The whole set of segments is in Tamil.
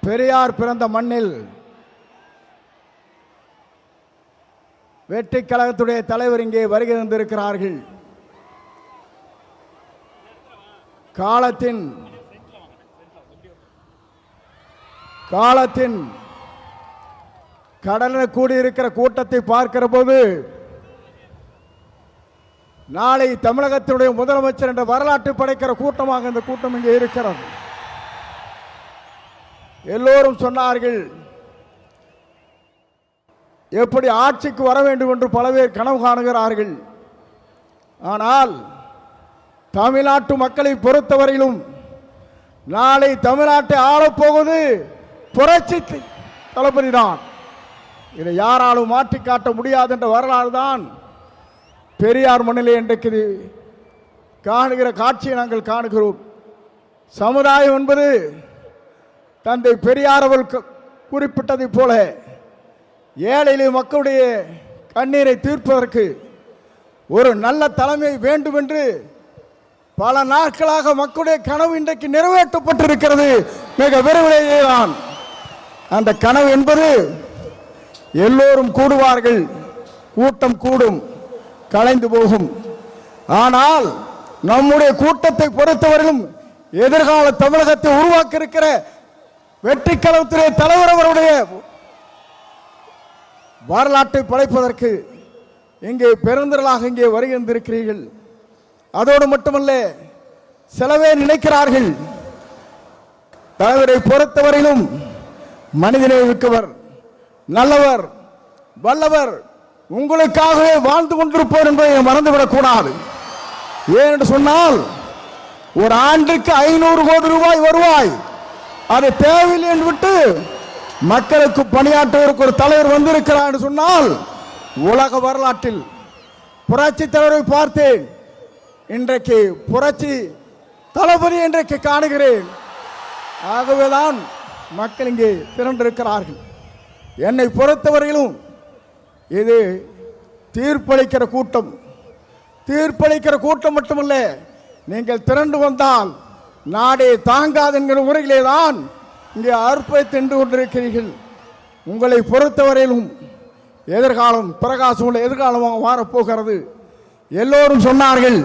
பெரியார் பிறந்த மண்ணில் வெற்றி கழகத்துடைய தலைவர் இங்கே வருகை தந்திருக்கிறார்கள். காலத்தின் கடலில் கூடியிருக்கிற கூட்டத்தை பார்க்கிற போது நாளை தமிழகத்தினுடைய முதலமைச்சர் என்ற வரலாற்று படைக்கிற கூட்டமாக இந்த கூட்டம் இங்கே இருக்கிறது. எல்லோரும் சொன்னார்கள், எப்படி ஆட்சிக்கு வர வேண்டும் என்று பல பேர் கனவு காணுகிறார்கள். ஆனால் தமிழ்நாட்டு மக்களை பொறுத்தவரையிலும் நாளை தமிழ்நாட்டை ஆளப்போவது புரட்சி தளபதி தான். இதை யாராலும் மாற்றி காட்ட முடியாது என்ற வரலாறு தான் பெரியார் மண்ணிலே இன்றைக்கு காணுகிற காட்சியை நாங்கள் காணுகிறோம். சமுதாயம் என்பது தந்தை பெரியார் அவர்கள் குறிப்பிட்டதைப் போல ஏழை மக்களுடைய கண்ணீரை தீர்ப்பதற்கு ஒரு நல்ல தலைமை வேண்டும் என்று பல நாட்களாக மக்களுடைய கனவு இன்றைக்கு நிறைவேற்றப்பட்டிருக்கிறது. மிக விரைவிலேயே தான் அந்த கனவு என்பது எல்லோரும் கூடுவார்கள், கூட்டம் கூடும், கலைந்து போகும். ஆனால் நம்முடைய கூட்டத்தை பொறுத்தவரையிலும் எதிர்கால தமிழகத்தை உருவாக்க இருக்கிற வெற்றி கழகத்துடைய தலைவர் அவருடைய வரலாற்றை படைப்பதற்கு இங்கே பெருந்திரளாக இங்கே வருகின்றிருக்கிறீர்கள். அதோடு மட்டுமல்ல, சிலவே நினைக்கிறார்கள் தலைவரை பொறுத்தவரையிலும் மனிதனை மிக்கவர், நல்லவர், வல்லவர், உங்களுக்காகவே வாழ்ந்து கொண்டிருப்போர் என்பதை மறந்துவிடக் கூடாது. ஏனென்று சொன்னால் ஒரு ஆண்டுக்கு 500 கோடி ரூபாய் வருவாய் அது தேவையில்லை என்று விட்டு மக்களுக்கு பணியாற்றுவதற்கு ஒரு தலைவர் வந்திருக்கிறார் என்று சொன்னால் உலக வரலாற்றில் புரட்சி தலைவரை பார்த்தேன், இன்றைக்கு புரட்சி தளபதி இன்றைக்கு காணுகிறேன். ஆகவேதான் மக்கள் இங்கே திரண்டிருக்கிறார்கள். என்னை பொறுத்தவரையிலும் இது தீர்ப்பளிக்கிற கூட்டம். தீர்ப்பளிக்கிற கூட்டம் மட்டுமல்ல, நீங்கள் திரண்டு வந்தால் நாடே தாங்காது என்கிற முறையிலே தான் இங்கே அர்ப்பணித்து நின்று கொண்டிருக்கிறீர்கள். உங்களை பொறுத்தவரையிலும் எதிர்காலம் பிரகாசமுள்ள எதிர்காலமாக மாறப்போகிறது. எல்லோரும் சொன்னார்கள்,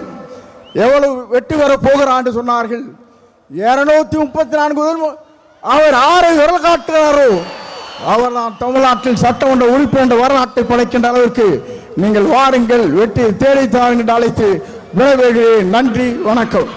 எவ்வளவு வெற்றி பெறப் போகிறார் என்று சொன்னார்கள். 234 அவர் ஆரை விரல் காட்டுகிறாரோ அவர் தான் தமிழ்நாட்டில் சட்டமன்ற உறுப்பினர் என்ற வரலாற்றை படைக்கின்ற அளவிற்கு நீங்கள் வாருங்கள், வெற்றி தேடி தாருங்கள் அழைத்து விடைபெறுகிறேன். நன்றி, வணக்கம்.